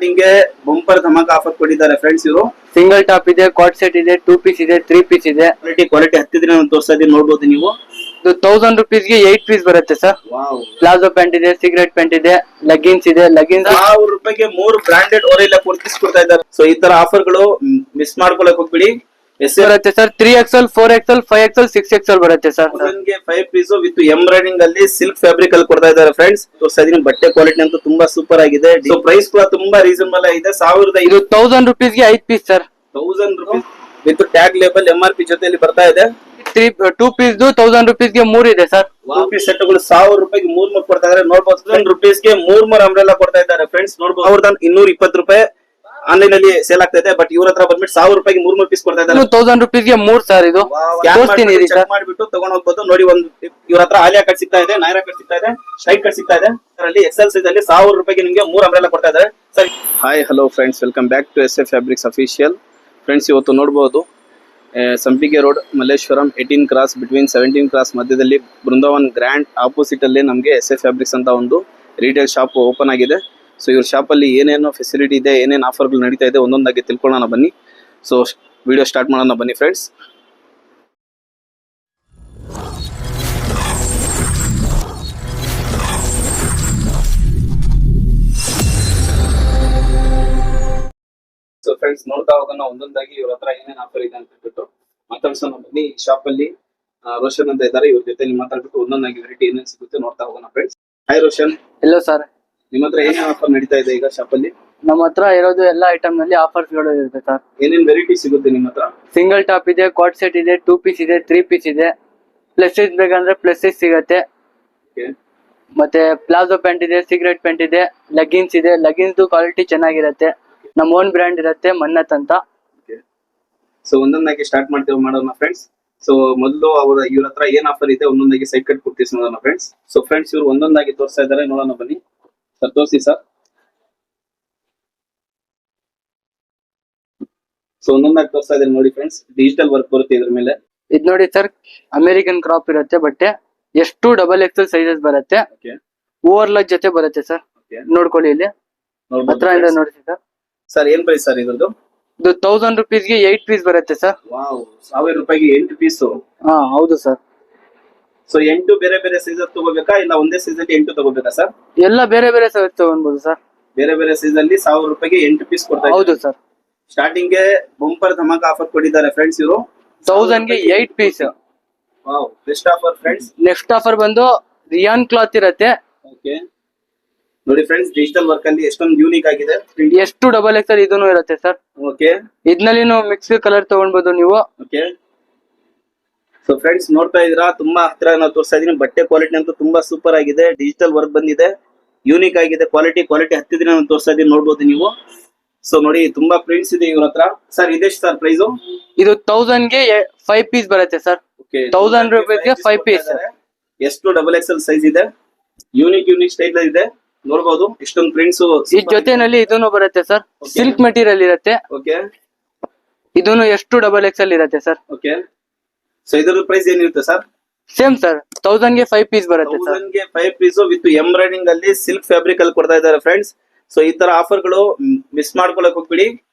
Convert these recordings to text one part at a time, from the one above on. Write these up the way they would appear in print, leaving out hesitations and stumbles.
ನಿಮಗೆ ಬಂಪರ್ ಧಮಾಕ ಆಫರ್ ಕೊಟ್ಟಿದ್ದಾರೆ ಫ್ರೆಂಡ್ಸ್ ಇವರು. ಸಿಂಗಲ್ ಟಾಪ್ ಇದೆ, ಕ್ವಾಡ್ ಸೆಟ್ ಇದೆ, 2 ಪೀಸ್ ಇದೆ, 3 ಪೀಸ್ ಇದೆ. ಕ್ವಾಲಿಟಿ ಹತ್ತಿದ್ರೆ ನಾನು ತೋರಿಸ್ತಾ ಇದ್ದೀನಿ, ನೋಡಬಹುದು ನೀವು. ಇದು 1000 rupees ಗೆ 8 ಪೀಸ್ ಬರುತ್ತೆ ಸರ್. ಪ್ಲಾಜೋ ಪ್ಯಾಂಟ್ ಇದೆ, ಸಿಗರೆಟ್ ಪ್ಯಾಂಟ್ ಇದೆ, ಲೆಗ್ಗಿನ್ಸ್ ಇದೆ. ಲೆಗ್ಗಿನ್ಸ್ 1000 ರೂಪಾಯಿಗೆ 3 ಬ್ರಾಂಡೆಡ್ ಓರೆಲ್ಲ ಕುರ್ತೀಸ್ ಕೊಡ್ತಾ ಇದ್ದಾರೆ. ಸೊ ಈ ತರ ಆಫರ್ ಗಳು ಮಿಸ್ ಮಾಡ್ಕೊಳಕ್ ಹೋಗ್ಬಿಡಿ. ಬರುತ್ತೆ sir. 3XL, 4XL, 5XL, 6XL ಬರುತ್ತೆ ಸರ್. 5 ಪೀಸ್ ವಿತ್ ಎಂಬ್ರಾಯ್ಡಿಂಗ್ ಅಲ್ಲಿ ಸಿಲ್ಕ್ ಫ್ಯಾಬ್ರಿಕ್ ಅಲ್ಲಿ ಕೊಡ್ತಾ ಇದ್ದಾರೆ ಫ್ರೆಂಡ್ಸ್. ತೋರಿಸ್ತಾ ಇದೀನಿ, ಬಟ್ಟೆ ಕ್ವಾಲಿಟಿ ಅಂತೂ ತುಂಬಾ ಸೂಪರ್ ಆಗಿದೆ. ಸೊ ಪ್ರೈಸ್ ಕೂಡ ತುಂಬಾ ರೀಸನಬಲ್ ಆಗಿದೆ. 1000 ಇದು 1000 rupees ಗೆ 5 piece sir. 1000 rupees with tag label MRP ಜೊತೆಯಲ್ಲಿ ಬರ್ತಾ ಇದೆ. 2 ಪೀಸ್ 1000 rupees ಗೆ 3 ಇದೆ ಸರ್. 2 ಪೀಸ್ ಸೆಟ್ ಗಳು 1000 ರೂಪಾಯಿಗೆ 3 ಕೊಡ್ತಾ ಇದ್ದಾರೆ. ನೋಡಬಹುದು 1000 ರೂಪೀಸ್ ಗೆ 3 ಅಂಬ್ರೆಲಾ ಕೊಡ್ತಾ ಇದ್ದಾರೆ ಫ್ರೆಂಡ್ಸ್. ನೋಡಬಹುದು 1220 ರೂಪಾಯಿ ಆನ್ಲೈನ್ ಅಲ್ಲಿ ಸೇಲ್ ಆಗ್ತಾ ಇದೆ. ಬಟ್ ಇವ್ರ ಹತ್ರ ಬಂದ್ಬಿಟ್ಟು 1000 ರೂಪಾಯಿಗೆ 3 ಪೀಸ್ ಕೊಡ್ತಾ ಇದ್ದಾರೆ. 1000 rupees ಗೆ 3 ಸರ್. ಇದು ಚೆಕ್ ಮಾಡಿಬಿಟ್ಟು ತಗೊಂಡ್ ಹೋಗ್ಬೋದು. ನೋಡಿ, ಒಂದು ಇವ್ರ ಹತ್ರ ಆಲಿಯಾ ಕಟ್ ಸಿಗ್ತಾ ಇದೆ, ನೈರಾ ಕಟ್ ಸಿಗ್ತಾ ಇದೆ, ಸ್ಟ್ರೈಟ್ ಕಟ್ ಸಿಗ್ತಾ ಇದೆ. ಅದರಲ್ಲಿ XL ಸೈಜ್ ಅಲ್ಲಿ 1000 ರೂಪಾಯಿಗೆ ನಿಮಗೆ 3 ಅಂಬ್ರೆಲಾ ಕೊಡ್ತಾ ಇದ್ದಾರೆ. ಸರಿ, hi hello friends, welcome back to SF fabrics official. Friends, ಇವತ್ತು ನೋಡಬಹುದು Sampige road, Malleshwaram 18 cross between 17 cross ಮಧ್ಯದಲ್ಲಿ ಬೃಂದಾವನ್ ಗ್ರ್ಯಾಂಡ್ ಆಪೋಸಿಟ್ ಅಲ್ಲಿ ನಮಗೆ SF ಫ್ಯಾಬ್ರಿಕ್ಸ್ ಅಂತ ಒಂದು ರಿಟೇಲ್ ಶಾಪ್ ಓಪನ್ ಆಗಿದೆ. ಸೊ ಇವ್ರ ಶಾಪ್ ಅಲ್ಲಿ ಏನೇನು ಫೆಸಿಲಿಟಿ ಇದೆ, ಏನೇನು ಆಫರ್ಗಳು ನಡೀತಾ ಇದೆ ಒಂದೊಂದಾಗಿ ತಿಳ್ಕೊಳ್ಳೋಣ ಬನ್ನಿ. ಸೊ ವಿಡಿಯೋ ಸ್ಟಾರ್ಟ್ ಮಾಡೋಣ ಬನ್ನಿ ಫ್ರೆಂಡ್ಸ್. ಸೊ ಫ್ರೆಂಡ್ಸ್, ನೋಡ್ತಾ ಹೋಗೋಣ ಒಂದೊಂದಾಗಿ ಇವ್ರ ಹತ್ರ ಏನೇನು ಆಫರ್ ಇದೆ ಅಂತ ಹೇಳ್ಬಿಟ್ಟು ಮಾತಾಡ್ಸೋಣ ಬನ್ನಿ. ಈ ಶಾಪ್ ಅಲ್ಲಿ ರೋಷನ್ ಅಂತ ಇದ್ದಾರೆ, ಇವ್ರ ಜೊತೆ ಮಾತಾಡ್ಬಿಟ್ಟು ಒಂದೊಂದಾಗಿ ವೆರೈಟಿ ಏನೇನು ಸಿಗುತ್ತೆ ನೋಡ್ತಾ ಹೋಗೋಣ ಫ್ರೆಂಡ್ಸ್. ಹಾಯ್ ರೋಷನ್. ಎಲ್ಲೋ ಸರ್. ನಿಮ್ಮ ಹತ್ರ ಏನೇನು ಆಫರ್ ನಡೀತಾ ಇದೆ ಈಗ ಶಾಪ್ ಅಲ್ಲಿ? ನಮ್ಮ ಹತ್ರ ಇರೋದು ಎಲ್ಲ ಐಟಮ್ ನಲ್ಲಿ ಆಫರ್ಸ್ ಗಳು ಇರುತ್ತೆ ಸರ್. ಏನೇನ್ ವೆರೈಟಿ ಸಿಗುತ್ತೆ ನಿಮ್ಮ ಹತ್ರ? ಸಿಂಗಲ್ ಟಾಪ್ ಇದೆ, ಕ್ವಾಡ್ ಸೆಟ್ ಇದೆ, 2 ಪೀಸ್ ಇದೆ, 3 ಪೀಸ್ ಇದೆ. ಪ್ಲಸ್ ಸೈಜ್ ಬೇಕಂದ್ರೆ ಪ್ಲಸ್ ಸೈಜ್ ಸಿಗತ್ತೆ. ಮತ್ತೆ ಪ್ಲಾಜೋ ಪ್ಯಾಂಟ್ ಇದೆ, ಸಿಗರೆಟ್ ಪ್ಯಾಂಟ್ ಇದೆ, ಲೆಗ್ಗಿನ್ಸ್ ಇದೆ. ಲೆಗ್ಗಿನ್ಸ್ ಕ್ವಾಲಿಟಿ ಚೆನ್ನಾಗಿರುತ್ತೆ. ನಮ್ಮ ಓನ್ ಬ್ರ್ಯಾಂಡ್ ಇರುತ್ತೆ, ಮನ್ನತ್ ಅಂತ. ಸೊ ಒಂದೊಂದಾಗಿ ಸ್ಟಾರ್ಟ್ ಮಾಡೋಣ ಫ್ರೆಂಡ್ಸ್. ಸೊ ಮೊದಲು ಇವ್ರ ಹತ್ರ ಏನ್ ಆಫರ್ ಇದೆ ಒಂದೊಂದಾಗಿ ಸೈಡ್ ಕಟ್ ಕೊಡ್ತೀವಿ ನೋಡೋಣ ಫ್ರೆಂಡ್ಸ್. ಸೊ ಫ್ರೆಂಡ್ಸ್, ಇವ್ರು ಒಂದೊಂದಾಗಿ ತೋರಿಸ್ತಾ ಇದ್ದಾರೆ, ನೋಡೋಣ ಬನ್ನಿ ಸರ್. ತೋರಿಸಿ ಸರ್. ಸೊ ಒಂದೊಂದಾಗಿ ತೋರಿಸ್ತಾ ಇದ್ದಾರೆ ನೋಡಿ ಫ್ರೆಂಡ್ಸ್. ಡಿಜಿಟಲ್ ವರ್ಕ್ ಬರುತ್ತೆ ಇದ್ರ ಮೇಲೆ. ಇದು ನೋಡಿ ಸರ್, ಅಮೆರಿಕನ್ ಕ್ರಾಪ್ ಇರುತ್ತೆ ಬಟ್ಟೆ. ಎಷ್ಟು XXL ಸೈಜಸ್ ಬರುತ್ತೆ. ಓವರ್ಲಾಕ್ ಜೊತೆ ಬರುತ್ತೆ ಸರ್. ನೋಡ್ಕೊಳ್ಳಿ ಇಲ್ಲಿ ಹತ್ರದಿಂದ ನೋಡಿ ಸರ್. ಸರ್ ಏನ್ ಪ್ರೈಸ್ ಸರ್ ಇದ್ರದ್ದು? ಇದು 1000 rupees ಗೆ 8 ಪೀಸ್ ಬರುತ್ತೆ ಸರ್. ವಾವ್, 1000 ರೂಪಾಯಿಗೆ 8 ಪೀಸ್. ಹಾ ಹೌದು ಸರ್. ಸೊ 8 ಬೇರೆ ಬೇರೆ ಸೈಜ್ ತಗೋಬೇಕಾ, ಇಲ್ಲ ಒಂದೇ ಸೈಜ್ ಅಲ್ಲಿ 8 ತಗೋಬೇಕಾ ಸರ್? ಎಲ್ಲ ಬೇರೆ ಬೇರೆ ಸೈಜ್ ತಗೊಳ್ಬಹುದು ಸರ್. ಬೇರೆ ಬೇರೆ ಸೈಜ್ ಅಲ್ಲಿ 1000 ರೂಪಾಯಿಗೆ 8 ಪೀಸ್ ಕೊಡ್ತಾ ಇದ್ದಾರೆ. ಹೌದು ಸರ್. ಸ್ಟಾರ್ಟಿಂಗ್ ಗೆ ಬಂಪರ್ ಧಮಾಕ ಆಫರ್ ಕೊಟ್ಟಿದ್ದಾರೆ ಫ್ರೆಂಡ್ಸ್ ಇವರು. 1000 ಗೆ 8 piece. Wow, best offer friends. Next offer ಬಂದು ರಿಯಾನ್ ಕ್ಲಾತ್ ಇರುತ್ತೆ. ಓಕೆ, ನೋಡಿ ಫ್ರೆಂಡ್ಸ್, ಡಿಜಿಟಲ್ ವರ್ಕ್ ಅಲ್ಲಿ ಎಷ್ಟೊಂದು ಯೂನಿಕ್ ಆಗಿದೆ. ಎಷ್ಟು XXL ಇದೂನು ಇರುತ್ತೆ ಸರ್. ಓಕೆ, ಇದ್ನಲ್ಲಿ ಮಿಕ್ಸ್ ಕಲರ್ ತಗೊಳ್ಬಹುದು ನೀವು. ಓಕೆ. ಸೊ ಫ್ರೆಂಡ್ಸ್, ನೋಡ್ತಾ ಇದ್ದೀರಾ, ತುಂಬಾ ಹತ್ರ ನಾವು ತೋರಿಸ್ತಾ ಇದೀನಿ. ಬಟ್ಟೆ ಕ್ವಾಲಿಟಿ ಅಂತೂ ತುಂಬಾ ಸೂಪರ್ ಆಗಿದೆ. ಡಿಜಿಟಲ್ ವರ್ಕ್ ಬಂದಿದೆ, ಯೂನಿಕ್ ಆಗಿದೆ. ಕ್ವಾಲಿಟಿ ಹತ್ತಿದ್ರೆ ನಾನು ತೋರಿಸ್ತಾ ಇದೀನಿ, ನೋಡ್ಬೋದು ನೀವು. ಸೊ ನೋಡಿ, ತುಂಬಾ ಪ್ರಿಂಟ್ಸ್ ಇದೆ ಇವ್ರ ಹತ್ರ. ಸರ್ ಇದೆಷ್ಟು ಸರ್ ಪ್ರೈಸ್? ಇದು 1000 ಗೆ 5 ಪೀಸ್ ಬರುತ್ತೆ ಸರ್. 1000 rupees ಗೆ 5 ಪೀಸ್. ಎಷ್ಟು XXL ಸೈಜ್ ಇದೆ, ಯೂನಿಕ್ ಸ್ಟೈಲ್ ಇದೆ. ನೋಡಬಹುದು ಇಷ್ಟೊಂದು ಪ್ರಿಂಟ್ಸ್. ಈ ಜೊತೆನಲ್ಲಿ ಇದೂನು ಬರುತ್ತೆ ಸರ್. ಸಿಲ್ಕ್ ಮೆಟೀರಿಯಲ್ ಇರುತ್ತೆ. ಓಕೆ, ಇದೂನು ಎಷ್ಟು XXL ಇರುತ್ತೆ ಸರ್. ಓಕೆ. ಸೊ ಇದರ ಪ್ರೈಸ್ ಏನಿರುತ್ತೆ ಸರ್? ಸೇಮ್ ಸರ್, 1000 ಗೆ 5 ಪೀಸ್ ಬರುತ್ತೆ ಸರ್. 1000 ಗೆ 5 ಪೀಸ್ ವಿತ್ ಎಂಬ್ರಾಯ್ಡಿಂಗ್ ಅಲ್ಲಿ ಸಿಲ್ಕ್ ಫ್ಯಾಬ್ರಿಕ್ ಅಲ್ಲಿ ಕೊಡ್ತಾ ಇದ್ದಾರೆ ಫ್ರೆಂಡ್ಸ್. ಸೊ ಈ ತರ ಆಫರ್ ಗಳು ಮಿಸ್ ಮಾಡ್ಕೊಳಕ್ ಹೋಗ್ಬಿಡಿ.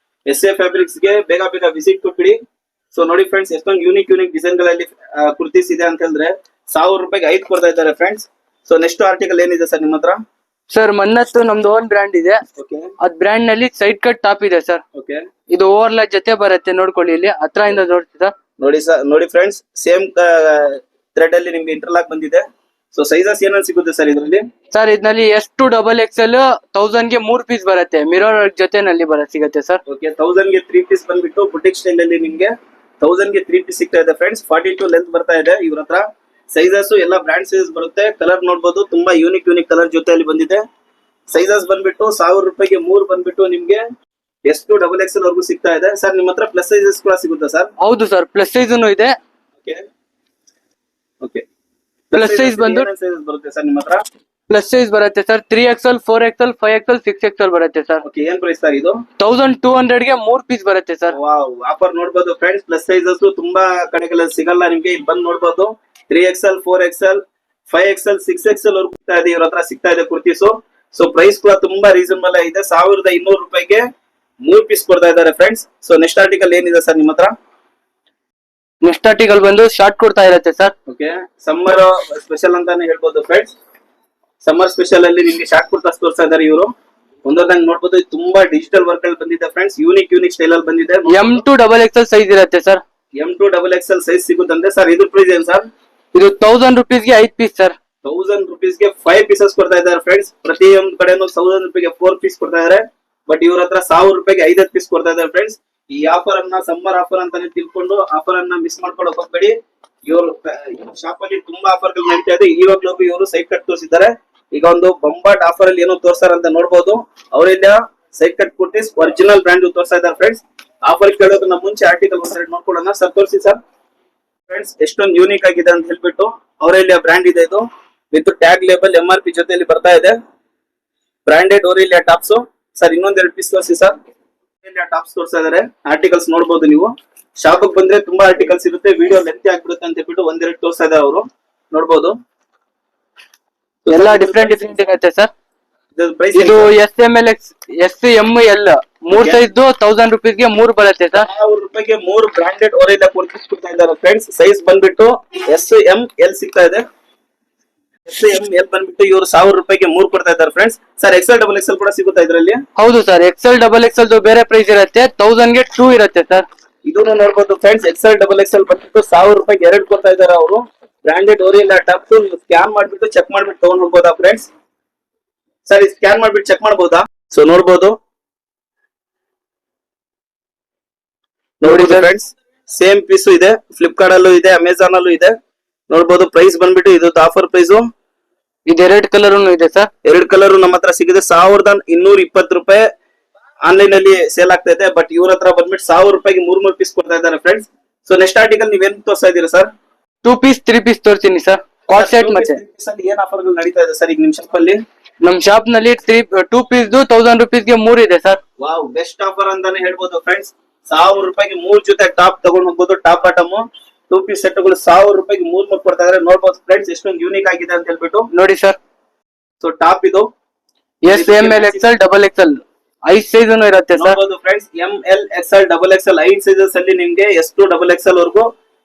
SF ಫ್ಯಾಬ್ರಿಕ್ಸ್ ಗೆ ಬೇಗ ವಿಸಿಟ್ ಕೊಟ್ಬಿಡಿ. ಸೊ ನೋಡಿ ಫ್ರೆಂಡ್ಸ್, ಎಷ್ಟೊಂದು ಯೂನಿಕ್ ಡಿಸೈನ್ ಗಳಲ್ಲಿ ಕುರ್ತೀಸ್ ಇದೆ ಅಂತ ಹೇಳಿದ್ರೆ 1000 ರೂಪಾಯಿಗೆ 5 ಕೊಡ್ತಾ ಇದ್ದಾರೆ ಫ್ರೆಂಡ್ಸ್. ಸೊ ನೆಕ್ಸ್ಟ್ ಆರ್ಟಿಕಲ್ ಏನಿದೆ ಸರ್ ನಿಮ್ಮ ಹತ್ರ? ಸರ್ ಮನ್ನತ್ ನಮ್ದು ಓನ್ ಬ್ರ್ಯಾಂಡ್ ಇದೆ. ಅದ್ ಬ್ರ್ಯಾಂಡ್ ನಲ್ಲಿ ಸೈಡ್ ಕಟ್ ಟಾಪ್ ಇದೆ ಸರ್. ಇದು ಓವರ್ಲಾಕ್ ಜೊತೆ ಬರುತ್ತೆ. ನೋಡ್ಕೊಳ್ಳಿ ಇಲ್ಲಿ ಹತ್ರದಿಂದ ನೋಡ್ತಿದ್ದ ನೋಡಿ ಸರ್. ನೋಡಿ ಫ್ರೆಂಡ್ಸ್, ಸೇಮ್ ಥ್ರೆಡ್ ಅಲ್ಲಿ ನಿಮ್ಗೆ ಇಂಟರ್ಲಾಕ್ ಬಂದಿದೆ. ಸೊ ಸೈಜಸ್ ಏನೇನು ಸಿಗುತ್ತೆ ಸರ್ ಇದರಲ್ಲಿ? ಸರ್ ಇದ್ನಲ್ಲಿ ಎಷ್ಟು XXL 1000 ಗೆ 3 ಪೀಸ್ ಬರುತ್ತೆ. ಮಿರರ್ ಜೊತೆನಲ್ಲಿ ಸಿಗುತ್ತೆ ಸರ್. ಓಕೆ, 1000 ಗೆ 3 ಪೀಸ್ ಬಂದ್ಬಿಟ್ಟು ಬುಟಿಕ್ ಸ್ಟೈಲ್ ಅಲ್ಲಿ ನಿಮ್ಗೆ 1000 ಗೆ 3 ಪೀಸ್ ಸಿಗ್ತಾ ಇದೆ ಫ್ರೆಂಡ್ಸ್. 42 ಲೆಂತ್ ಬರ್ತಾ ಇದೆ ಇವ್ರ ಹತ್ರ. ಸೈಜಸ್ ಎಲ್ಲ ಬ್ರಾಂಡ್ ಸೈಜಸ್ ಬರುತ್ತೆ. ಕಲರ್ ನೋಡಬಹುದು, ತುಂಬಾ ಯೂನಿಕ್ ಕಲರ್ ಜೊತೆಯಲ್ಲಿ ಬಂದಿದೆ. ಸೈಜಸ್ ಬಂದ್ಬಿಟ್ಟು 1000 ರೂಪಾಯಿಗೆ 3 ಬಂದ್ಬಿಟ್ಟು ನಿಮ್ಗೆ ಎಷ್ಟು XXL ವರ್ಗೂ ಸಿಗ್ತಾ ಇದೆ. ಸರ್ ನಿಮ್ಮ ಹತ್ರ ಪ್ಲಸ್ ಸೈಜಸ್ ಕೂಡ ಸಿಗುತ್ತಾ ಸರ್? ಹೌದು ಸರ್, ಪ್ಲಸ್ ಸೈಜ್ ಇದೆ. Okay, okay. ಪ್ಲಸ್ ಸೈಜ್ ಬಂದು ಸೈಜಸ್ ಬರುತ್ತೆ ಸರ್ ನಿಮ್ಮ ಹತ್ರ? ಪ್ಲಸ್ ಸೈಜ್ ಬರುತ್ತೆ sir. 3XL, 4XL, 5XL, 6XL ಬರುತ್ತೆ ಸರ್. ಓಕೆ, ಏನ್ ಪ್ರೈಸ್ ಸರ್ ಇದು? 1200 ಗೆ 3 ಪೀಸ್ ಬರುತ್ತೆ ಸರ್. ವಾವ್, ಆಫರ್ ನೋಡಬಹುದು ಫ್ರೆಂಡ್ಸ್. ಪ್ಲಸ್ ಸೈಜಸ್ ತುಂಬಾ ಕಡೆಗಳಲ್ಲಿ ಸಿಗಲ್ಲ ನಿಮ್ಗೆ, ಇಲ್ಲಿ ಬಂದು ನೋಡಬಹುದು. 3XL, 4XL, 5XL, 6XL ವರ್ಗೂ ಇವ್ರ ಹತ್ರ ಸಿಗ್ತಾ ಇದೆ ಕುರ್ತೀಸು. ಸೊ ಪ್ರೈಸ್ ಕೂಡ ತುಂಬಾ ರೀಸನಬಲ್ ಆಗಿದೆ. 1200 ರೂಪಾಯಿಗೆ 3 ಪೀಸ್ ಕೊಡ್ತಾ ಇದ್ದಾರೆ ಫ್ರೆಂಡ್ಸ್. ಸೊ ನೆಕ್ಸ್ಟ್ ಆರ್ಟಿಕಲ್ ಏನಿದೆ ಸರ್ ನಿಮ್ಮ ಹತ್ರ? ನೆಕ್ಸ್ಟ್ ಆರ್ಟಿಕಲ್ ಬಂದು ಶಾರ್ಟ್ ಕೊಡ್ತಾ ಇರುತ್ತೆ ಸರ್. ಓಕೆ, ಸಮ್ಮರ್ ಸ್ಪೆಷಲ್ ಅಂತಾನೆ ಹೇಳ್ಬೋದು ಫ್ರೆಂಡ್ಸ್. ಸಮ್ಮರ್ ಸ್ಪೆಷಲ್ ಅಲ್ಲಿ ನಿಮ್ಗೆ ಶಾರ್ಟ್ ಕುರ್ತಾಸ್ ತೋರಿಸ್ತಾ ಇದ್ದಾರೆ ಇವರು. ಒಂದೊಂದಾಗಿ ನೋಡ್ಬೋದು, ಇದು ತುಂಬಾ ಡಿಜಿಟಲ್ ವರ್ಕ್ ಅಲ್ಲಿ ಬಂದಿದೆ ಫ್ರೆಂಡ್ಸ್. ಯೂನಿಕ್ ಸ್ಟೈಲ್ ಅಲ್ಲಿ ಬಂದಿದೆ. M2 XXL ಸೈಜ್ ಇರುತ್ತೆ ಸರ್. M2 XXL ಸೈಜ್ ಸಿಗುತ್ತಂತೆ ಸರ್. ಇದ್ರ ಪ್ರೈಸ್ ಏನ್ ಸರ್? ಇದು 1000 ರೂಪೀಸ್ಗೆ 5 ಪೀಸ್ ಸರ್. 1000 ರೂಪೀಸ್ಗೆ 5 ಪೀಸಸ್ ಕೊಡ್ತಾ ಇದ್ದಾರೆ ಫ್ರೆಂಡ್ಸ್. ಪ್ರತಿಯೊಂದು ಕಡೆನೂ 1000 ರೂಪಾಯಿಗೆ 4 ಪೀಸ್ ಕೊಡ್ತಾ ಇದ್ದಾರೆ. ಬಟ್ ಇವ್ರ ಹತ್ರ 1000 ರೂಪಾಯಿಗೆ 5 ಪೀಸ್ ಕೊಡ್ತಾ ಇದ್ದಾರೆ ಫ್ರೆಂಡ್ಸ್. ಈ ಆಫರ್ ಅನ್ನ ಸಮ್ಮರ್ ಆಫರ್ ಅಂತಾನೆ ತಿಳ್ಕೊಂಡು ಆಫರ್ ಅನ್ನ ಮಿಸ್ ಮಾಡ್ಕೊಳಕ್ ಹೋಗ್ಬೇಡಿ. ಇವ್ರ ಶಾಪ್ ಅಲ್ಲಿ ತುಂಬಾ ಆಫರ್ ಗಳು ನಡೀತಾ ಇದೆ. ಇವಾಗ್ಲೂ ಇವರು ಸೈಡ್ ಕಟ್ ತೋರಿಸಿದ್ದಾರೆ. ಈಗ ಒಂದು ಬಂಬಾಟ್ ಆಫರ್ ಅಲ್ಲಿ ಏನೋ ತೋರ್ಸಾರ ಅಂತ ನೋಡ್ಬೋದು. ಅವರಿಂದ side cut kurtis original brand ತೋರ್ಸ್ತಾ ಇದ್ದಾರೆ ಫ್ರೆಂಡ್ಸ್. ಆಫರ್ ಕೇಳೋದನ್ನ ಮುಂಚೆ ಆರ್ಟಿಕಲ್ ಒಂದ್ಸರಿ ನೋಡ್ಕೊಳ್ಳೋಣ ಸರ್. ತೋರಿಸಿ ಸರ್ ಫ್ರೆಂಡ್ಸ್, ಎಷ್ಟೊಂದು ಯೂನಿಕ್ ಆಗಿದೆ ಅಂತ ಹೇಳ್ಬಿಟ್ಟು ಅವರಲ್ಲಿ ಬ್ರ್ಯಾಂಡ್ ಇದೆ. ಇದು ವಿತ್ ಟ್ಯಾಗ್ ಲೇಬಲ್ MRP ಜೊತೆಯಲ್ಲಿ ಬರ್ತಾ ಇದೆ. Branded Aurelia tops sir. ಇನ್ನೊಂದೆರಡು ಪೀಸ್ ತೋರಿಸಿ ಸರ್. ಟಾಪ್ಸ್ ತೋರಿಸ್ತಾ ಇದಾರೆ. ಆರ್ಟಿಕಲ್ಸ್ ನೋಡಬಹುದು ನೀವು. ಶಾಪ್ ಬಂದ್ರೆ ತುಂಬಾ ಆರ್ಟಿಕಲ್ಸ್ ಇರುತ್ತೆ, ವಿಡಿಯೋ ಲೆಂತ್ ಆಗ್ಬಿಡುತ್ತೆ ಅಂತ ಹೇಳ್ಬಿಟ್ಟು ಒಂದೆರಡು ತೋರಿಸ್ತಾ ಇದ್ದಾರೆ ಅವರು. ನೋಡಬಹುದು ಎಲ್ಲ ಡಿಫ್ರೆಂಟ್ ಇರುತ್ತೆ ಸರ್. ಇದು SML SML 3 ಸೈಜ್ 1000 ರೂಪೀಸ್ಗೆ 3 ಬರುತ್ತೆ ಸರ್. 1000 ರೂಪಾಯಿಗೆ 3 ಬ್ರಾಂಡೆಡ್ ಓರಿಲಿಯಾ ಕುರ್ತೀಸ್ ಕೊಡ್ತಾ ಇದ್ದಾರೆ ಫ್ರೆಂಡ್ಸ್. ಸೈಜ್ ಬಂದ್ಬಿಟ್ಟು SML ಸಿಗ್ತಾ ಇದೆ. SML ಬಂದ್ಬಿಟ್ಟು ಇವರು 1000 ರೂಪಾಯಿಗೆ 3 ಕೊಡ್ತಾ ಇದ್ದಾರೆ ಫ್ರೆಂಡ್ಸ್. ಸರ್ XL XXL ಕೂಡ ಸಿಗುತ್ತಾ ಇದರಲ್ಲಿ? ಹೌದು ಸರ್. XL XXL ಬೇರೆ ಪ್ರೈಸ್ ಇರುತ್ತೆ, 1000 ಗೆ 2 ಇರುತ್ತೆ ಸರ್. ಇದನ್ನು ನೋಡಬಹುದು ಫ್ರೆಂಡ್ಸ್. XL XXL ಬಂದ್ಬಿಟ್ಟು 1000 ರೂಪಾಯಿಗೆ 2 ಕೊಡ್ತಾ ಇದ್ದಾರೆ ಅವರು. ಬ್ರಾಂಡೆಡ್ ಓರಿಲಿಯಾ ಟಾಪ್ಸ್ ನೀವು ಸ್ಕ್ಯಾನ್ ಮಾಡ್ಬಿಟ್ಟು ಚೆಕ್ ಮಾಡ್ಬಿಟ್ಟು ತಗೊಂಡ್ ಹೋಗ್ಬೋದಾ ಫ್ರೆಂಡ್ಸ್? ಸರ್ ಸ್ಕ್ಯಾನ್ ಮಾಡ್ಬಿಟ್ಟು ಚೆಕ್ ಮಾಡ್ಬೋದಾ? ಸೊ ನೋಡಬಹುದು ನೋಡಿ ಫ್ರೆಂಡ್ಸ್, ಸೇಮ್ ಪೀಸ್ ಇದೆ. ಫ್ಲಿಪ್ಕಾರ್ಟ್ ಅಲ್ಲೂ ಇದೆ, ಅಮೆಜಾನ್ ಅಲ್ಲೂ ಇದೆ. ನೋಡಬಹುದು ಪ್ರೈಸ್ ಬಂದ್ಬಿಟ್ಟು ಇದು ಆಫರ್ ಪ್ರೈಸ್. ಇದು 2 ಕಲರ್ ಇದೆ ಸರ್. 2 ಕಲರ್ ನಮ್ಮ ಹತ್ರ ಸಿಗಿದೆ. 1220 ರೂಪಾಯಿ ಆನ್ಲೈನ್ ಅಲ್ಲಿ ಸೇಲ್ ಆಗ್ತಾ ಇದೆ. ಬಟ್ ಇವ್ರ ಹತ್ರ ಬಂದ್ಬಿಟ್ಟು 1000 ರೂಪಾಯಿಗೆ 3 ಪೀಸ್ ಕೊಡ್ತಾ ಇದ್ದಾರೆ ಫ್ರೆಂಡ್ಸ್. ಸೊ ನೆಕ್ಸ್ಟ್ ಆರ್ಟಿಕಲ್ ನೀವೇನ್ ತೋರಿಸ್ತಾ ಇದೀರಾ ಸರ್? 2 ಪೀಸ್ 3 ಪೀಸ್ ತೋರಿಸ್ತೀನಿ ಸರ್. ಕಾಟ್ ಸೆಟ್ ಮತ್ತೆ ಏನ್ ಆಫರ್ ಗಳು ನಡೀತಾ ಇದೆ ಸರ್ ಈಗ ನಿಮ್ ಶಾಪ್ ಅಲ್ಲಿ? ನಮ್ ಶಾಪ್ ನಲ್ಲಿ 2 ಪೀಸ್ 1000 ರೂಪೀಸ್ಗೆ 3 ಇದೆ ಸರ್. ವಾವ್, ಬೆಸ್ಟ್ ಆಫರ್ ಅಂತಾನೆ ಹೇಳ್ಬೋದು ಫ್ರೆಂಡ್ಸ್. 1000 ರೂಪಾಯಿಗೆ 3 ಜೊತೆ ಟಾಪ್ ತಗೊಂಡ್ ಹೋಗ್ಬೋದು. ಟಾಪ್ ಬಾಟಮ್ 2 ಪೀಸ್ ಸೆಟ್ ಗಳು 1000 ರೂಪಾಯಿಗೆ 3 ಕೊಡ್ತಾ ಇದಾರೆ. ನೋಡ್ಬೋದು ಫ್ರೆಂಡ್ಸ್ ಎಷ್ಟೊಂದು ಯೂನಿಕ್ ಆಗಿದೆ ಅಂತ ಹೇಳ್ಬಿಟ್ಟು. ನೋಡಿ ಸರ್. ಸೊ ಟಾಪ್ ಇದು SML XL XXL 5 ಸೈಜ್ ಇರುತ್ತೆ ಸರ್. ನೋಡಬಹುದು friends, ML XL XXL 5 sizes ಅಲ್ಲಿ ನಿಮ್ಗೆ S2 XXL ವರೆಗೂ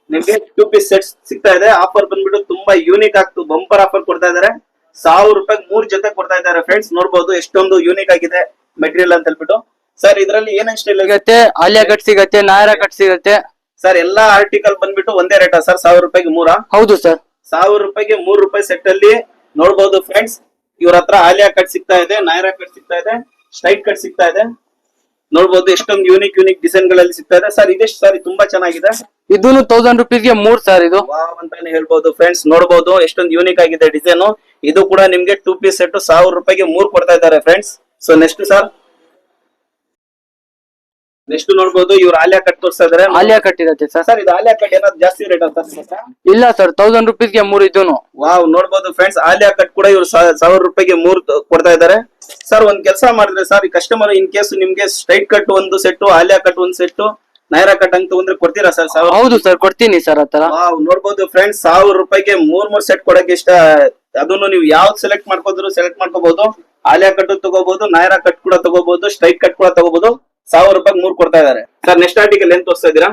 ನಿಮ್ಗೆ 2 ಪೀಸ್ ಸೆಟ್ ಸಿಗ್ತಾ ಇದೆ. ಆಫರ್ ಬಂದ್ಬಿಟ್ಟು ತುಂಬಾ ಯೂನಿಕ್ ಆಗ್ತು, ಬಂಪರ್ ಆಫರ್ ಕೊಡ್ತಾ ಇದಾರೆ. 1000 ರೂಪಾಯಿಗೆ 3 ಜೊತೆ ಕೊಡ್ತಾ ಇದ್ದಾರೆ ಫ್ರೆಂಡ್ಸ್. ನೋಡಬಹುದು ಎಷ್ಟೊಂದು ಯೂನಿಕ್ ಆಗಿದೆ ಮೆಟೀರಿಯಲ್ ಅಂತ ಹೇಳ್ಬಿಟ್ಟು. ಸರ್ ಇದರಲ್ಲಿ ಏನೇನ್ ಸ್ಟೈಲ್ ಸಿಗುತ್ತೆ? ಆಲಿಯಾ ಕಟ್ ಸಿಗುತ್ತೆ, ನಾಯರಾ ಕಟ್ ಸಿಗುತ್ತೆ ಸರ್. ಎಲ್ಲಾ ಆರ್ಟಿಕಲ್ ಬಂದ್ಬಿಟ್ಟು ಒಂದೇ ರೇಟಾ ಸರ್? 1000 ರೂಪಾಯಿಗೆ 3? ಹೌದು ಸರ್. 1000 ರೂಪಾಯಿಗೆ 3 ರೂಪಾಯಿ ಸೆಟ್ ಅಲ್ಲಿ ನೋಡಬಹುದು ಫ್ರೆಂಡ್ಸ್. ಇವ್ರ ಹತ್ರ ಆಲಿಯಾ ಕಟ್ ಸಿಗ್ತಾ ಇದೆ, ನಾಯರಾ ಕಟ್ ಸಿಗ್ತಾ ಇದೆ, ಸ್ಟ್ರೈಟ್ ಕಟ್ ಸಿಗ್ತಾ ಇದೆ. ನೋಡಬಹುದು ಎಷ್ಟೊಂದು ಯೂನಿಕ್ ಡಿಸೈನ್ ಗಳಲ್ಲಿ ಸಿಗ್ತಾ ಇದೆ ಸರ್. ಇದೆಷ್ಟು ಸರ್? ತುಂಬಾ ಚೆನ್ನಾಗಿದೆ. ಇದೂನು 1000 ರೂಪೀಸ್ಗೆ 3 ಸರ್. ಇದು ವಾವ್ ಅಂತಾನೆ ಹೇಳ್ಬಹುದು ಫ್ರೆಂಡ್ಸ್. ನೋಡಬಹುದು ಎಷ್ಟೊಂದು ಯೂನಿಕ್ ಆಗಿದೆ ಡಿಸೈನ್. ಇದು ಕೂಡ ನಿಮ್ಗೆ 2 ಪೀಸ್ ಸೆಟ್ 1000 ರೂಪಾಯಿಗೆ 3 ಕೊಡ್ತಾ ಇದ್ದಾರೆ friends. So next sir, next ನೋಡಬಹುದು ಇವ್ರು ಆಲಿಯಾ ಕಟ್ ತೋರಿಸ್ತಾ ಇದಾರೆ. ಆಲಿಯಾ ಕಟ್ ಇರುತ್ತೆ ಸರ್. ಸರ್ ಇದು ಆಲಿಯಾ ಕಟ್ ಏನಾದ್ರು ಜಾಸ್ತಿ ರೇಟ್ ಅಂತ? ಇಲ್ಲ ಸರ್, 1000 ರೂಪೀಸ್ಗೆ 3 ಇದೂನು. ವಾವ್, ನೋಡಬಹುದು ಫ್ರೆಂಡ್ಸ್ ಆಲಿಯಾ ಕಟ್ ಕೂಡ ಇವ್ರು 1000 ರೂಪಾಯಿಗೆ 3 ಕೊಡ್ತಾ ಇದ್ದಾರೆ. ಸರ್ ಒಂದ್ ಕೆಲಸ ಮಾಡಿದ್ರೆ ಸರ್, ಈ ಕಸ್ಟಮರ್ ಇನ್ ಕೇಸ್ ನಿಮ್ಗೆ ಸ್ಟ್ರೈಟ್ ಕಟ್ ಒಂದು ಸೆಟ್, ಆಲಿಯಾ ಕಟ್ ಒಂದು ಸೆಟ್, ನಾಯರಾ ಕಟ್ ಅಂತ ತಗೊಂಡ್ರೆ ಕೊಡ್ತೀರಾ ಸರ್? ಹೌದು ಸರ್, ಕೊಡ್ತೀನಿ ಸರ್. ಆತರ ವಾವ್, ನೋಡಬಹುದು ಫ್ರೆಂಡ್ಸ್ 1000 ರೂಪಾಯಿಗೆ 3 ಸೆಟ್ ಕೊಡಕ್ಕೆ ಇಷ್ಟ. ಅದನ್ನು ನೀವು ಯಾವ್ದು ಸೆಲೆಕ್ಟ್ ಮಾಡ್ಕೋದ್ರು ಸೆಲೆಕ್ಟ್ ಮಾಡ್ಕೋಬಹುದು. ಆಲಿಯಾ ಕಟ್ ತಗೋಬಹುದು, ನಾಯರಾ ಕಟ್ ಕೂಡ ತಗೋಬಹುದು, ಸ್ಟ್ರೈಟ್ ಕಟ್ ಕೂಡ ತಗೋಬಹುದು. 1000 ರೂಪಾಯಿಗೆ 3 ಕೊಡ್ತಾ ಇದಾರೆ ಸರ್. ನೆಕ್ಸ್ಟ್ ಆರ್ಟಿಕಲ್ ಏನ್ ತೋರಿಸ್ತಾ ಇದೀರಾ?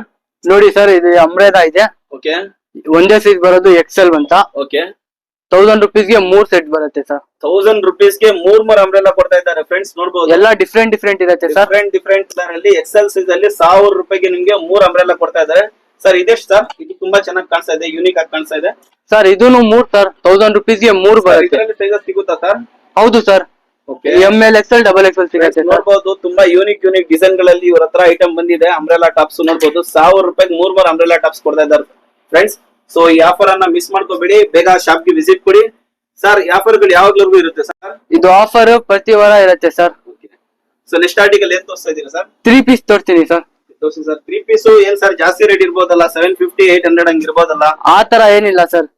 ನೋಡಿ ಸರ್, ಇದು ಅಮ್ರೇದಾ ಇದೆ. ಓಕೆ, ಒಂದೇ ಸೈಜ್ ಬರೋದು XL ಅಂತ. ಓಕೆ, 1000 ರೂಪೀಸ್ಗೆ 3 ಸೆಟ್ ಬರುತ್ತೆ ಸರ್. 1000 ರೂಪೀಸ್ಗೆ 3 ಅಂಬ್ರೆಲಾ ಕೊಡ್ತಾ ಇದ್ದಾರೆ ಫ್ರೆಂಡ್ಸ್. ನೋಡಬಹುದು ಎಲ್ಲ ಡಿಫ್ರೆಂಟ್ ಇರುತ್ತೆ ಸರ್. ಡಿಫ್ರೆಂಟ್ ಕಲರ್ ಅಲ್ಲಿ XL ಸೈಜ್ ಅಲ್ಲಿ 1000 ರೂಪಾಯಿಗೆ ನಿಮ್ಗೆ 3 ಅಂಬ್ರೆಲಾ ಕೊಡ್ತಾ ಇದ್ದಾರೆ ಸರ್. ಇದೆಷ್ಟು ಸರ್? ಇದು ತುಂಬಾ ಚೆನ್ನಾಗಿ ಕಾಣಿಸ್ತಾ ಇದೆ, ಯೂನಿಕ್ ಆಗಿ ಕಾಣಿಸ್ತಾ ಇದೆ ಸರ್. ಇದೂನು 3 ಸರ್, 1000 ರೂಪೀಸ್ಗೆ 3 ಬರುತ್ತೆ. ಇದರಲ್ಲಿ ಸೈಜಸ್ ಸಿಗುತ್ತಾ ಸರ್? ಹೌದು ಸರ್. ML XL XXL ಸಿಗುತ್ತೆ. ನೋಡಬಹುದು ತುಂಬಾ ಯೂನಿಕ್ ಡಿಸೈನ್ ಗಳಲ್ಲಿ ಇವ್ರ ಹತ್ರ ಐಟಮ್ ಬಂದಿದೆ. ಅಂಬ್ರೆಲಾ ಟಾಪ್ಸ್ ನೋಡಬಹುದು 1000 ರೂಪಾಯಿಗೆ 3 ಅಂಬ್ರೆಲಾ ಟಾಪ್ಸ್ ಕೊಡ್ತಾ ಇದ್ದಾರೆ ಫ್ರೆಂಡ್ಸ್. ಸೊ ಈ ಆಫರ್ ಅನ್ನ ಮಿಸ್ ಮಾಡ್ಕೋಬೇಡಿ, ಬೇಗ ಶಾಪ್ ಗೆ ವಿಸಿಟ್ ಕೊಡಿ ಸರ್. ಈ ಆಫರ್ ಗಳು ಯಾವಾಗ್ಲೂ ಇರುತ್ತೆ ಸರ್? ಇದು ಆಫರ್ ಪ್ರತಿ ವಾರ ಇರುತ್ತೆ ಸರ್. ಸೊ ನೆಕ್ಸ್ಟ್ ಆರ್ಟಿಕಲ್ ಏನ್ ತೋರಿಸ್ತಾ ಇದೀರಾ ಸರ್? 3 ಪೀಸ್ ತೋರಿಸ್ತೀನಿ ಸರ್. ತೋರಿಸಿ ಸರ್. 3 ಪೀಸ್ ಏನ್ ಸರ್ ಜಾಸ್ತಿ ರೇಟ್ ಇರ್ಬೋದಲ್ಲ? 750 800 ಹಂಗ ಇರ್ಬೋದಲ್ಲ? ಆ ತರ ಏನಿಲ್ಲ ಸರ್.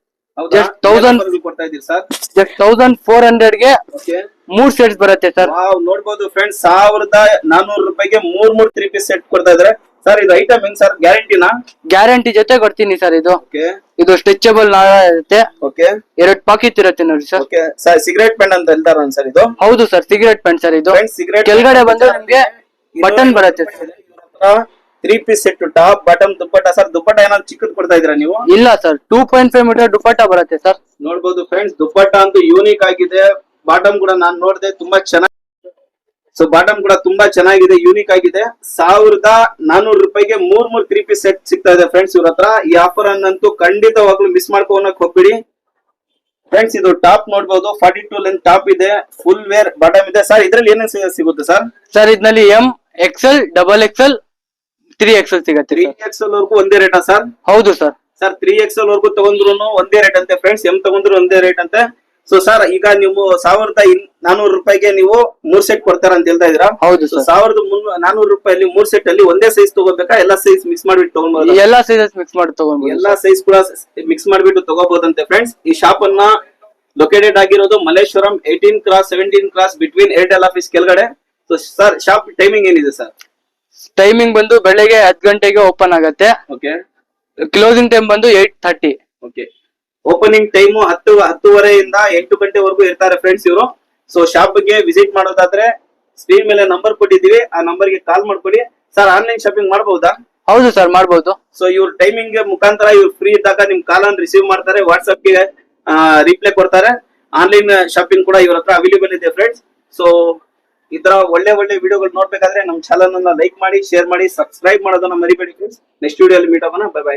ಜಸ್ಟ್ 1000 ಕೊಡ್ತಾ ಇದೀರಿ ಸರ್. ಜಸ್ಟ್ 1400 ಗೆ 3 ಸೆಟ್ಸ್ ಬರುತ್ತೆ ಸರ್. ವಾವ್, ನೋಡಬಹುದು ಫ್ರೆಂಡ್ಸ್ 1400 ರೂಪಾಯಿಗೆ 3 3 ಪೀಸ್ ಸೆಟ್ ಕೊಡ್ತಾ ಇದಾರೆ. ಸರ್ ಇದು ಐಟಮ್ ಹೆಂಗ್ ಸರ್, ಗ್ಯಾರಂಟಿನಾ? ಗ್ಯಾರಂಟಿ ಜೊತೆ ಕೊಡ್ತೀನಿ ಸರ್. ಇದು ಓಕೆ ಇದು ಸ್ಟ್ರೆಚಬಲ್ ಇರುತ್ತೆ, ಓಕೆ 2 ಪಾಕೆಟ್ ಇರುತ್ತೆ ನೋಡಿ sir. Okay sir, cigarette pen ಅಂತ ಹೇಳ್ತಾರ ಸರ್ ಇದು? ಹೌದು ಸರ್, ಸಿಗರೇಟ್ ಪೆನ್ ಸರ್ ಇದು. ಫ್ರೆಂಡ್ಸ್, ಸಿಗರೇಟ್ ಕೆಳಗಡೆ ಬಂದು ನಿಮ್ಗೆ ಬಟನ್ ಬರುತ್ತೆ sir. 3 piece set top bottom dupatta. Sir dupatta ಏನಾದ್ರು ಚಿಕ್ಕದ್ ಕೊಡ್ತಾ ಇದೀರಾ ನೀವು? ಇಲ್ಲ ಸರ್, 2.5 ಮೀಟರ್ ದುಪ್ಪಟ್ಟ ಬರುತ್ತೆ ಸರ್. ನೋಡ್ಬೋದು ಫ್ರೆಂಡ್ಸ್, ದುಪ್ಪಟ್ಟ ಅಂತೂ ಯೂನಿಕ್ ಆಗಿದೆ. ಬಾಟಮ್ ಕೂಡ ನಾನ್ ನೋಡಿದೆ, ತುಂಬಾ ಚೆನ್ನಾಗಿ. ಸೊ ಬಾಟಮ್ ಕೂಡ ತುಂಬಾ ಚೆನ್ನಾಗಿದೆ, ಯೂನಿಕ್ ಆಗಿದೆ. 1400 ರೂಪಾಯಿಗೆ 3 3 ಪೀಸ್ ಸೆಟ್ ಸಿಗ್ತಾ ಇದೆ ಫ್ರೆಂಡ್ಸ್ ಇವ್ರ ಹತ್ರ. ಈ ಆಫರ್ ಅನ್ನಂತೂ ಖಂಡಿತವಾಗ್ಲೂ ಮಿಸ್ ಮಾಡ್ಕೊಳಕ್ ಹೋಗ್ಬಿಡಿ ಫ್ರೆಂಡ್ಸ್. ಇದು ಟಾಪ್ ನೋಡ್ಬೋದು, 42 ಲೆಂತ್ ಟಾಪ್ ಇದೆ, ಫುಲ್ ವೇರ್ ಬಾಟಮ್ ಇದೆ. ಸರ್ ಇದ್ರಲ್ಲಿ ಏನೇನು ಸಿಗುತ್ತೆ ಸರ್? ಸರ್ ಇದ್ನಲ್ಲಿ ಎಂ, XL, XXL, 3XL ಸಿಗತ್ತೆ. 3XL ವರ್ಗೂ ಒಂದೇ ರೇಟಾ ಸರ್? ಹೌದು ಸರ್. ಸರ್ 3XL ವರ್ಗೂ ತಗೊಂಡ್ರು ಒಂದೇ ರೇಟ್ ಅಂತೆ ಫ್ರೆಂಡ್ಸ್, ಎಂ ತಗೊಂಡ್ರು ಒಂದೇ ರೇಟ್ ಅಂತೆ. ಸೊ ಸರ್ ಈಗ ನೀವು 1400 ರೂಪಾಯಿಗೆ ನೀವು 3 ಸೆಟ್ ಕೊಡ್ತಾರ ಅಂತ ಹೇಳ್ತಾ ಇದೀರಾ? ಹೌದು ಸರ್. 1400 ರೂಪಾಯಲ್ಲಿ 3 ಸೆಟ್ ಅಲ್ಲಿ ಒಂದೇ ಸೈಜ್ ತಗೋಬೇಕಾ, ಎಲ್ಲಾ ಸೈಜ್ ಮಿಕ್ಸ್ ಮಾಡ್ಬಿಟ್ಟು ತಗೊಬಹುದು? ಎಲ್ಲಾ ಸೈಜಸ್ ಮಿಕ್ಸ್ ಮಾಡಿ ತಗೊಂಡ್ಬೋದು. ಎಲ್ಲಾ ಸೈಜ್ ಕೂಡ ಮಿಕ್ಸ್ ಮಾಡ್ಬಿಟ್ಟು ತಗೋಬಹುದಂತೆ ಫ್ರೆಂಡ್ಸ್. ಈ ಶಾಪ್ ಅನ್ನ ಲೊಕೇಟೆಡ್ ಆಗಿರೋದು Malleshwaram 18x17 cross between Airtel office ಕೆಳಗಡೆ. ಸೊ ಸರ್ ಶಾಪ್ ಟೈಮಿಂಗ್ ಏನಿದೆ ಸರ್? ಟೈಮಿಂಗ್ ಬಂದು ಬೆಳಗ್ಗೆ 10 ಗಂಟೆಗೆ ಓಪನ್ ಆಗತ್ತೆ. ಓಕೆ. ಕ್ಲೋಸಿಂಗ್ ಟೈಮ್ ಬಂದು 8:30. ಓಕೆ. ಓಪನಿಂಗ್ ಟೈಮು 10:30 8 ಗಂಟೆವರೆಗೂ ಇರ್ತಾರೆ ಫ್ರೆಂಡ್ಸ್ ಇವರು. ಸೊ ಶಾಪ್ ಗೆ ವಿಸಿಟ್ ಮಾಡೋದಾದ್ರೆ ಸ್ಕ್ರೀನ್ ಮೇಲೆ ನಂಬರ್ ಕೊಟ್ಟಿದೀವಿ, ಆ ನಂಬರ್ ಗೆ ಕಾಲ್ ಮಾಡ್ಕೊಳ್ಳಿ. ಸರ್ ಆನ್ಲೈನ್ ಶಾಪಿಂಗ್ ಮಾಡಬಹುದಾ? ಹೌದು ಸರ್, ಮಾಡಬಹುದು. ಸೊ ಇವ್ರ ಟೈಮಿಂಗ್ ಮುಖಾಂತರ ಇವ್ರು ಫ್ರೀ ಇದ್ದಾಗ ನಿಮ್ ಕಾಲ್ ಅನ್ನು ರಿಸೀವ್ ಮಾಡ್ತಾರೆ, ವಾಟ್ಸ್ಆಪ್ ಗೆ ರಿಪ್ಲೈ ಕೊಡ್ತಾರೆ. ಆನ್ಲೈನ್ ಶಾಪಿಂಗ್ ಕೂಡ ಇವ್ರ ಹತ್ರ ಅವೈಲೇಬಲ್ ಇದೆ ಫ್ರೆಂಡ್ಸ್. ಸೊ ಈ ತರ ಒಳ್ಳೆ ವಿಡಿಯೋಗಳು ನೋಡ್ಬೇಕಾದ್ರೆ ನಮ್ ಚಾನಲ್ ಅನ್ನ ಲೈಕ್ ಮಾಡಿ, ಶೇರ್ ಮಾಡಿ, ಸಬ್ಸ್ಕ್ರೈಬ್ ಮಾಡೋದನ್ನ ಮರಿಬೇಡಿ ಫ್ರೆಂಡ್ಸ್. ನೆಕ್ಸ್ಟ್ ವಿಡಿಯೋ ಅಲ್ಲಿ ಮೀಟ್ ಆಗೋಣ. Bye bye.